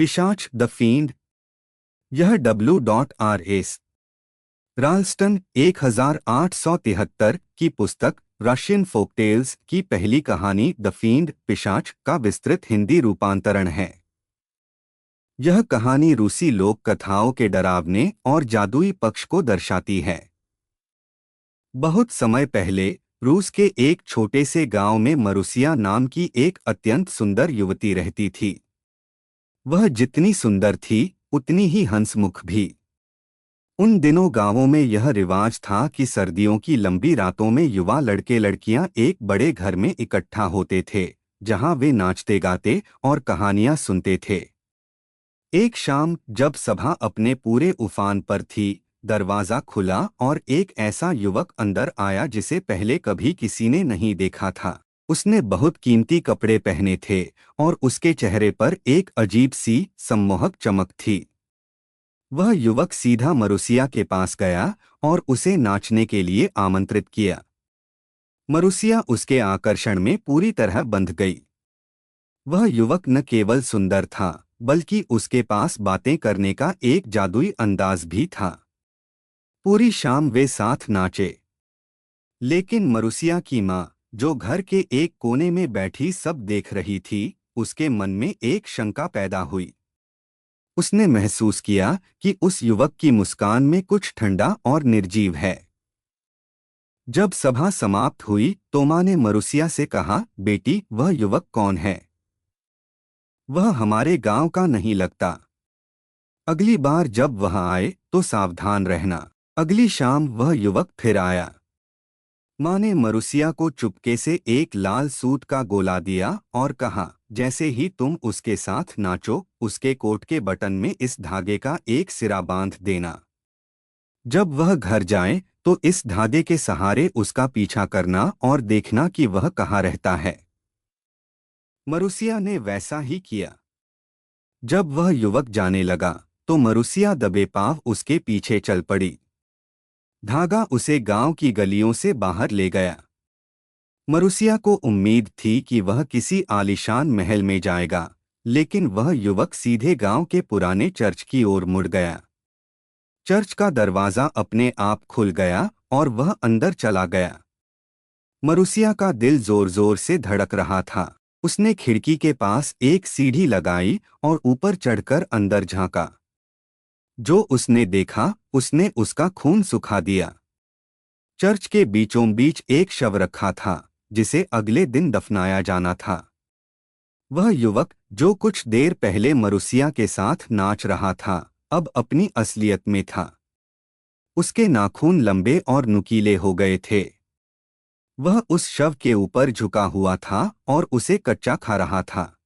पिशाच the fiend. यह W.R.S. राल्स्टन 1873 की पुस्तक रशियन फोकटेल्स की पहली कहानी द फींड पिशाच का विस्तृत हिंदी रूपांतरण है। यह कहानी रूसी लोक कथाओं के डरावने और जादुई पक्ष को दर्शाती है। बहुत समय पहले रूस के एक छोटे से गांव में मरुसिया नाम की एक अत्यंत सुंदर युवती रहती थी। वह जितनी सुंदर थी उतनी ही हंसमुख भी। उन दिनों गांवों में यह रिवाज था कि सर्दियों की लंबी रातों में युवा लड़के लड़कियां एक बड़े घर में इकट्ठा होते थे, जहां वे नाचते गाते और कहानियां सुनते थे। एक शाम जब सभा अपने पूरे उफान पर थी, दरवाजा खुला और एक ऐसा युवक अंदर आया जिसे पहले कभी किसी ने नहीं देखा था। उसने बहुत कीमती कपड़े पहने थे और उसके चेहरे पर एक अजीब सी सम्मोहक चमक थी। वह युवक सीधा मरुसिया के पास गया और उसे नाचने के लिए आमंत्रित किया। मरुसिया उसके आकर्षण में पूरी तरह बंध गई। वह युवक न केवल सुंदर था, बल्कि उसके पास बातें करने का एक जादुई अंदाज भी था। पूरी शाम वे साथ नाचे। लेकिन मरुसिया की माँ, जो घर के एक कोने में बैठी सब देख रही थी, उसके मन में एक शंका पैदा हुई। उसने महसूस किया कि उस युवक की मुस्कान में कुछ ठंडा और निर्जीव है। जब सभा समाप्त हुई तो माँ ने मरुसिया से कहा, बेटी, वह युवक कौन है? वह हमारे गांव का नहीं लगता। अगली बार जब वह आए तो सावधान रहना। अगली शाम वह युवक फिर आया। माँ ने मरुसिया को चुपके से एक लाल सूत का गोला दिया और कहा, जैसे ही तुम उसके साथ नाचो, उसके कोट के बटन में इस धागे का एक सिरा बांध देना। जब वह घर जाए तो इस धागे के सहारे उसका पीछा करना और देखना कि वह कहाँ रहता है। मरुसिया ने वैसा ही किया। जब वह युवक जाने लगा तो मरुसिया दबे पांव उसके पीछे चल पड़ी। धागा उसे गांव की गलियों से बाहर ले गया। मरुसिया को उम्मीद थी कि वह किसी आलीशान महल में जाएगा, लेकिन वह युवक सीधे गांव के पुराने चर्च की ओर मुड़ गया। चर्च का दरवाजा अपने आप खुल गया और वह अंदर चला गया। मरुसिया का दिल जोर जोर से धड़क रहा था। उसने खिड़की के पास एक सीढ़ी लगाई और ऊपर चढ़कर अंदर झांका। जो उसने देखा उसने उसका खून सुखा दिया। चर्च के बीचों बीच एक शव रखा था, जिसे अगले दिन दफनाया जाना था। वह युवक जो कुछ देर पहले मरुसिया के साथ नाच रहा था, अब अपनी असलियत में था। उसके नाखून लंबे और नुकीले हो गए थे। वह उस शव के ऊपर झुका हुआ था और उसे कच्चा खा रहा था।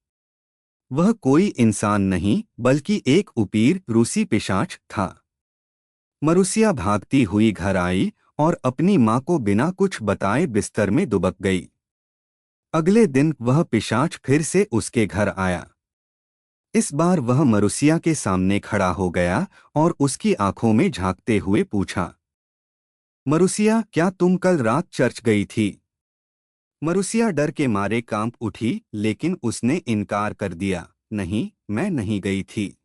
वह कोई इंसान नहीं बल्कि एक उपीर रूसी पिशाच था। मरुसिया भागती हुई घर आई और अपनी माँ को बिना कुछ बताए बिस्तर में दुबक गई। अगले दिन वह पिशाच फिर से उसके घर आया। इस बार वह मरुसिया के सामने खड़ा हो गया और उसकी आंखों में झांकते हुए पूछा, मरुसिया, क्या तुम कल रात चर्च गई थी? मरुसिया डर के मारे कांप उठी, लेकिन उसने इनकार कर दिया, नहीं, मैं नहीं गई थी।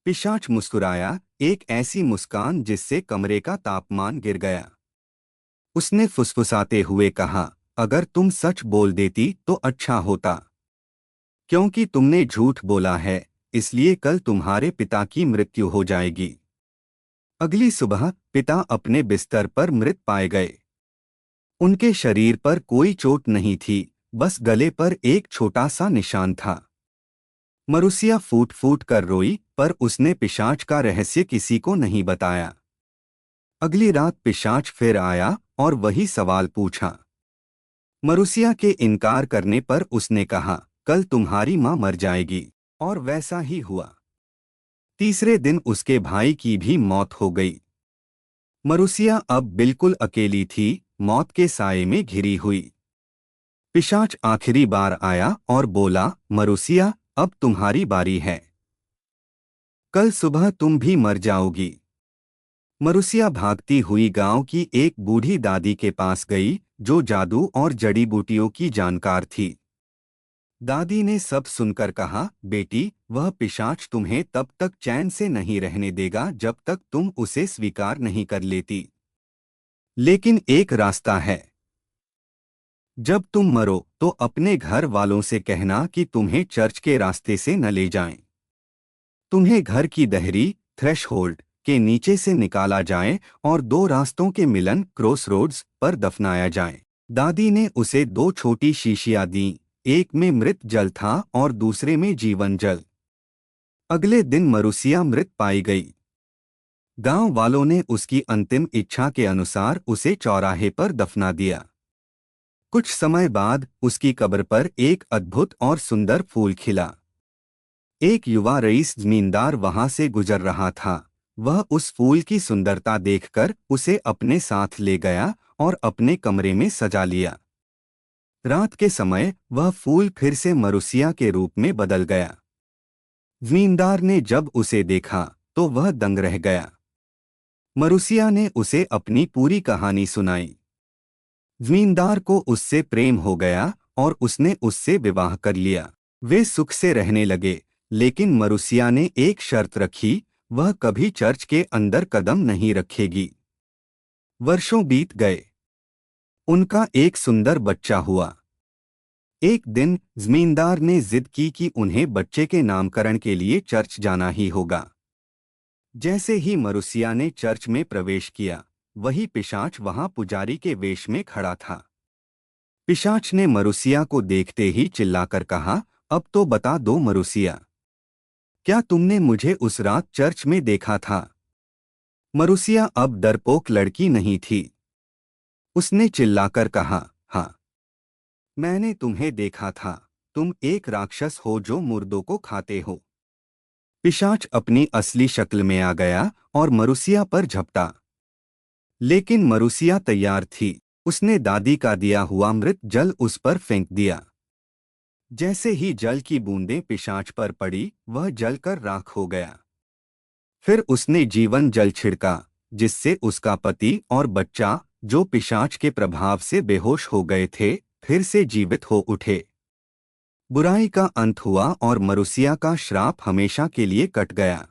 पिशाच मुस्कुराया, एक ऐसी मुस्कान जिससे कमरे का तापमान गिर गया। उसने फुसफुसाते हुए कहा, अगर तुम सच बोल देती तो अच्छा होता। क्योंकि तुमने झूठ बोला है, इसलिए कल तुम्हारे पिता की मृत्यु हो जाएगी। अगली सुबह पिता अपने बिस्तर पर मृत पाए गए। उनके शरीर पर कोई चोट नहीं थी, बस गले पर एक छोटा सा निशान था। मरुसिया फूट फूट कर रोई, पर उसने पिशाच का रहस्य किसी को नहीं बताया। अगली रात पिशाच फिर आया और वही सवाल पूछा। मरुसिया के इनकार करने पर उसने कहा, कल तुम्हारी माँ मर जाएगी। और वैसा ही हुआ। तीसरे दिन उसके भाई की भी मौत हो गई। मरुसिया अब बिल्कुल अकेली थी, मौत के साये में घिरी हुई। पिशाच आखिरी बार आया और बोला, मरुसिया, अब तुम्हारी बारी है। कल सुबह तुम भी मर जाओगी। मरुसिया भागती हुई गांव की एक बूढ़ी दादी के पास गई, जो जादू और जड़ी बूटियों की जानकार थी। दादी ने सब सुनकर कहा, बेटी, वह पिशाच तुम्हें तब तक चैन से नहीं रहने देगा जब तक तुम उसे स्वीकार नहीं कर लेती। लेकिन एक रास्ता है। जब तुम मरो तो अपने घर वालों से कहना कि तुम्हें चर्च के रास्ते से न ले जाएं। तुम्हें घर की दहरी, थ्रेशहोल्ड के नीचे से निकाला जाए और दो रास्तों के मिलन, क्रॉस रोड्स पर दफनाया जाए। दादी ने उसे दो छोटी शीशियां दीं, एक में मृत जल था और दूसरे में जीवन जल। अगले दिन मरुसिया मृत पाई गई। गांव वालों ने उसकी अंतिम इच्छा के अनुसार उसे चौराहे पर दफना दिया। कुछ समय बाद उसकी कब्र पर एक अद्भुत और सुंदर फूल खिला। एक युवा रईस जमींदार वहां से गुजर रहा था। वह उस फूल की सुंदरता देखकर उसे अपने साथ ले गया और अपने कमरे में सजा लिया। रात के समय वह फूल फिर से मरुसिया के रूप में बदल गया। जमींदार ने जब उसे देखा तो वह दंग रह गया। मरुसिया ने उसे अपनी पूरी कहानी सुनाई। जमींदार को उससे प्रेम हो गया और उसने उससे विवाह कर लिया। वे सुख से रहने लगे, लेकिन मरुसिया ने एक शर्त रखी, वह कभी चर्च के अंदर कदम नहीं रखेगी। वर्षों बीत गए। उनका एक सुंदर बच्चा हुआ। एक दिन जमींदार ने जिद की कि उन्हें बच्चे के नामकरण के लिए चर्च जाना ही होगा। जैसे ही मरुसिया ने चर्च में प्रवेश किया, वही पिशाच वहां पुजारी के वेश में खड़ा था। पिशाच ने मरुसिया को देखते ही चिल्लाकर कहा, अब तो बता दो मरुसिया, क्या तुमने मुझे उस रात चर्च में देखा था? मरुसिया अब डरपोक लड़की नहीं थी। उसने चिल्लाकर कहा, हाँ, मैंने तुम्हें देखा था। तुम एक राक्षस हो जो मुर्दों को खाते हो। पिशाच अपनी असली शक्ल में आ गया और मरुसिया पर झपटा। लेकिन मरुसिया तैयार थी। उसने दादी का दिया हुआ मृत जल उस पर फेंक दिया। जैसे ही जल की बूंदें पिशाच पर पड़ी, वह जलकर राख हो गया। फिर उसने जीवन जल छिड़का, जिससे उसका पति और बच्चा, जो पिशाच के प्रभाव से बेहोश हो गए थे, फिर से जीवित हो उठे। बुराई का अंत हुआ और मरुसिया का श्राप हमेशा के लिए कट गया।